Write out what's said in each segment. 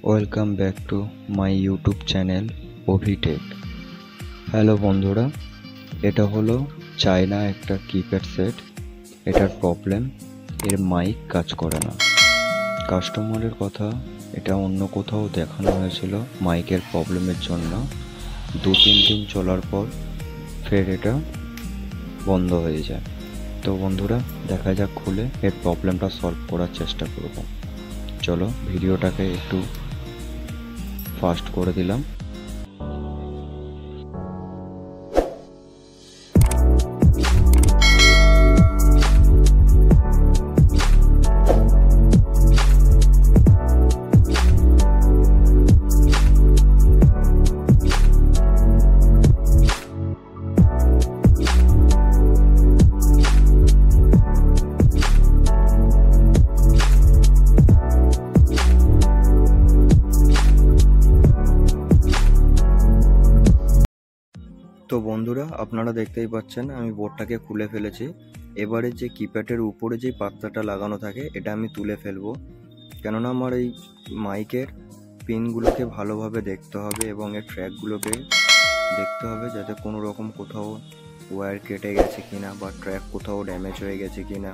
Welcome back to my YouTube channel Ovitech. Hello বন্ধুরা, এটা হলো চায়না একটা কিপ্যাড সেট। এটার প্রবলেম, এর মাইক কাজ করে না। কাস্টমারের কথা, এটা অন্য কোথাও দেখানো হয়েছিল মাইকের প্রবলেমের জন্য। 2-3 দিন চলার পর ফের এটা বন্ধ হয়ে যায়। তো বন্ধুরা, দেখা যাক খুলে এর প্রবলেমটা সলভ করার চেষ্টা করব। চলো ভিডিওটাকে একটু ফাস্ট করে দিলাম। তো বন্ধুরা, আপনারা দেখতেই পাচ্ছেন আমি বোর্ডটাকে খুলে ফেলেছি। এবারে যে কিপ্যাডের উপরে যে পাতাটা লাগানো থাকে এটা আমি তুলে ফেলবো, কেননা আমার এই মাইকের পিনগুলোকে ভালোভাবে দেখতে হবে এবং এর ট্র্যাকগুলোকে দেখতে হবে, যাতে কোনো রকম কোথাও ওয়্যার কেটে গেছে কিনা বা ট্র্যাক কোথাও ড্যামেজ হয়ে গেছে কিনা,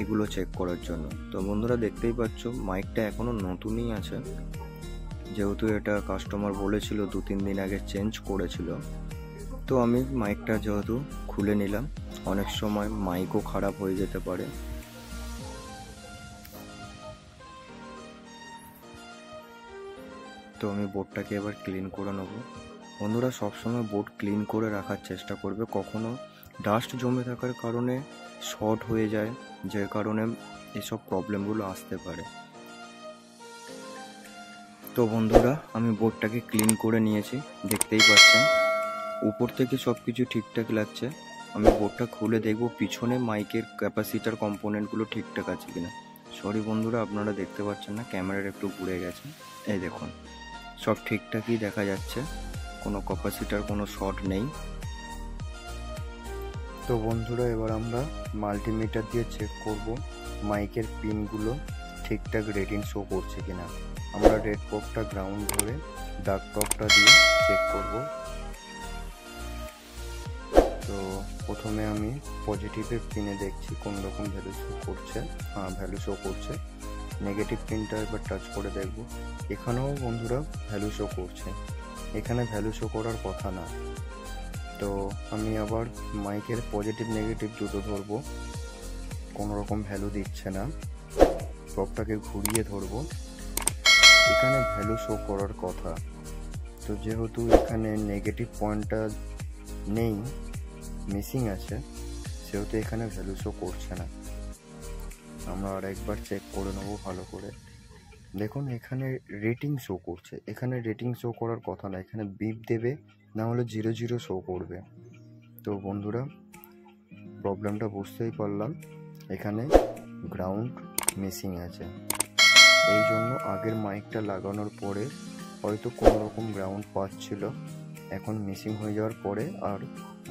এগুলো চেক করার জন্য। তো বন্ধুরা, দেখতেই পাচ্ছ মাইকটা এখনো নতুনই আছে, যেহেতু এটা কাস্টমার বলেছিল 2-3 দিন আগে চেঞ্জ করেছিল। তো আমি মাইকটা যেহেতু খুলে নিলাম, অনেক সময় মাইকও খারাপ হয়ে যেতে পারে। তো আমি বোর্ডটাকে এবার ক্লিন করে নেব। বন্ধুরা, সবসময় বোর্ড ক্লিন করে রাখার চেষ্টা করবে, কখনো ডাস্ট জমে থাকার কারণে শর্ট হয়ে যায়, যে কারণে এসব প্রবলেমগুলো আসতে পারে। তো বন্ধুরা, আমি বোর্ডটাকে ক্লিন করে নিয়েছি, দেখতেই পাচ্ছেন উপর থেকে সব কিছু ঠিকঠাক লাগছে। আমি বোর্ডটা খুলে দেখব পিছনে মাইকের ক্যাপাসিটার কম্পোনেন্টগুলো ঠিকঠাক আছে কিনা। সরি বন্ধুরা, আপনারা দেখতে পাচ্ছেন না, ক্যামেরার একটু ঘুরে গেছে। এই দেখুন, সব ঠিকঠাকই দেখা যাচ্ছে, কোনো ক্যাপাসিটার কোনো শর্ট নেই। তো বন্ধুরা, এবার আমরা মাল্টিমিটার দিয়ে চেক করব মাইকের পিনগুলো ঠিকঠাক রেটিং শো করছে কিনা। আমরা রেড প্রবটা গ্রাউন্ড ধরে ডার্ক প্রবটা দিয়ে চেক করব। তো প্রথমে আমি পজিটিভের পিনে দেখছি কোন রকম ভ্যালু শো করছে। হ্যাঁ, ভ্যালু শো করছে। নেগেটিভ পিনটা এবার টাচ করে দেখব, এখানেও বন্ধুরা ভ্যালু শো করছে। এখানে ভ্যালু শো করার কথা না। তো আমি আবার মাইকের পজিটিভ নেগেটিভ দুটো ধরবো, কোনো রকম ভ্যালু দিচ্ছে না। প্রবটাকে ঘুরিয়ে ধরবো, এখানে ভ্যালু শো করার কথা। তো যেহেতু এখানে নেগেটিভ পয়েন্টটা নেই, মিসিং আছে, সেহেতু এখানে ভ্যালু শো করছে না। আমরা আর একবার চেক করে নেবো ভালো করে। দেখুন, এখানে রেটিং শো করছে, এখানে রেটিং শো করার কথা না, এখানে বিপ দেবে, না হলে 0-0 শো করবে। তো বন্ধুরা, প্রবলেমটা বুঝতেই পারলাম, এখানে গ্রাউন্ড মিসিং আছে। এই জন্য আগের মাইকটা লাগানোর পরে হয়তো কোনো রকম গ্রাউন্ড পাচ্ছিল, এখন মিসিং হয়ে যাওয়ার পরে আর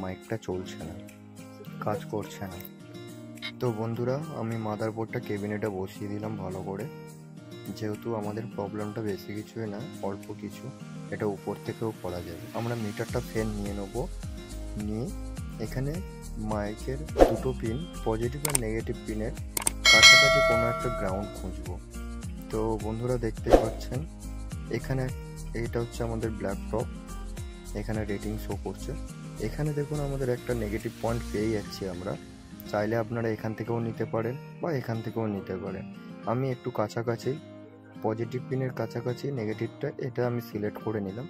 মাইকটা চলছে না, কাজ করছে না। তো বন্ধুরা, আমি মাদারবোর্ডটা কেবিনেটে বসিয়ে দিলাম ভালো করে। যেহেতু আমাদের প্রবলেমটা বেশি কিছুই না, অল্প কিছু, এটা উপর থেকেও করা যাবে। আমরা মিটারটা ফ্যান নিয়ে নেব, নিয়ে এখানে মাইকের দুটো পিন পজিটিভ আর নেগেটিভ পিনের কাছাকাছি কোনো একটা গ্রাউন্ড খুঁজবো। তো বন্ধুরা, দেখতেই পাচ্ছেন এখানে এইটা হচ্ছে আমাদের ব্ল্যাক টপ, এখানে রেটিং শো করছে। এখানে দেখুন আমাদের একটা নেগেটিভ পয়েন্ট পেয়ে যাচ্ছি আমরা। চাইলে আপনারা এখান থেকেও নিতে পারেন বা এখান থেকেও নিতে পারেন। আমি একটু কাছাকাছি, পজিটিভ পিনের কাছাকাছি নেগেটিভটা, এটা আমি সিলেক্ট করে নিলাম।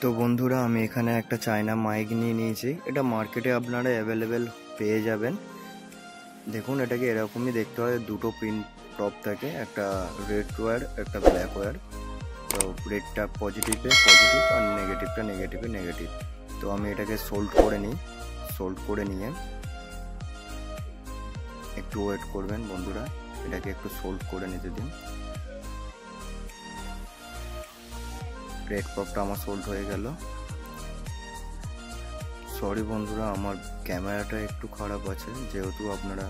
তো বন্ধুরা, আমি এখানে একটা চায়না মাইক নিয়ে নিয়েছি। এটা মার্কেটে আপনারা অ্যাভেলেবেল পেয়ে যাবেন। দেখুন এটাকে এরকমই দেখতে হয়, দুটো পিন টপ থাকে, একটা রেড ওয়্যার একটা ব্ল্যাক ওয়্যার। তো রেডটা পজিটিভে পজিটিভ আর নেগেটিভটা নেগেটিভে নেগেটিভ। তো আমি এটাকে সোল্ড করে নিই, সোল্ড করে নিয়ে একটু ওয়েট করবেন বন্ধুরা, এটাকে একটু সোল্ড করে নিতে দিন। রেড টপটা আমার সোল্ড হয়ে গেল। সরি বন্ধুরা, আমার ক্যামেরাটা একটু খারাপ আছে, যেহেতু আপনারা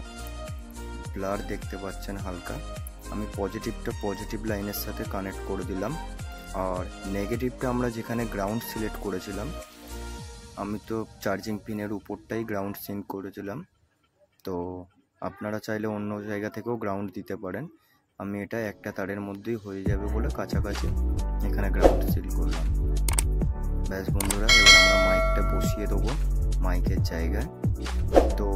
ব্লার দেখতে পাচ্ছেন হালকা। আমি পজিটিভটা পজিটিভ লাইনের সাথে কানেক্ট করে দিলাম, আর নেগেটিভটা আমরা যেখানে গ্রাউন্ড সিলেক্ট করেছিলাম, আমি তো চার্জিং পিনের উপরটাই গ্রাউন্ড সিন করেছিলাম, তো আপনারা চাইলে অন্য জায়গা থেকেও গ্রাউন্ড দিতে পারেন। আমি এটা একটা তারের মধ্যেই হয়ে যাবে বলে কাছাকাছি এখানে গ্রাউন্ড সিল করলাম। ব্যাস বন্ধুরা, এবার আমরা মাইকটা বসিয়ে দেবো মাইকের জায়গায়। তো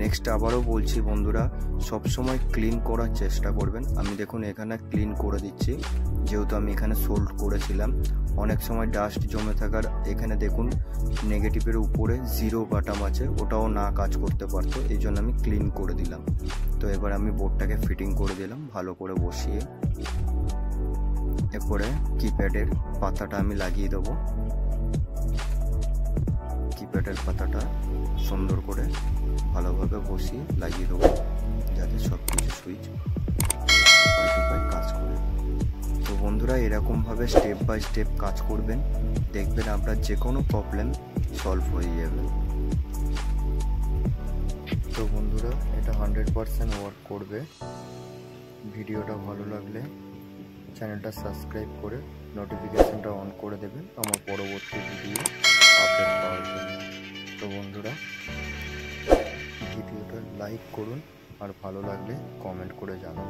নেক্সট আবারও বলছি বন্ধুরা, সবসময় ক্লিন করার চেষ্টা করবেন। আমি দেখুন এখানে ক্লিন করে দিচ্ছি, যেহেতু আমি এখানে সোল্ড করেছিলাম। অনেক সময় ডাস্ট জমে থাকার, এখানে দেখুন নেগেটিভের উপরে 0 বাটাম আছে, ওটাও না কাজ করতে পারতো, এই জন্য আমি ক্লিন করে দিলাম। তো এবার আমি বোর্ডটাকে ফিটিং করে দিলাম ভালো করে বসিয়ে। এরপরে কিপ্যাডের পাতাটা আমি লাগিয়ে দেবো, কিপ্যাডের পাতাটা সুন্দর করে ভালোভাবে বসিয়ে লাগিয়ে দেবো, যাতে সব কিছু সুইচ কাজ করে। তো বন্ধুরা এরকমভাবে স্টেপ বাই স্টেপ কাজ করবেন, দেখবেন আপনার যে কোনো প্রবলেম সলভ হয়ে যাবে। তো বন্ধুরা এটা 100% ওয়ার্ক করবে। ভিডিওটা ভালো লাগলে চ্যানেলটা সাবস্ক্রাইব করে নোটিফিকেশনটা অন করে দেবেন আমার পরবর্তী ভিডিও আপডেট পাওয়ার জন্য। তো বন্ধুরা ভিডিওটা লাইক করুন, আর ভালো লাগলে কমেন্ট করে জানান।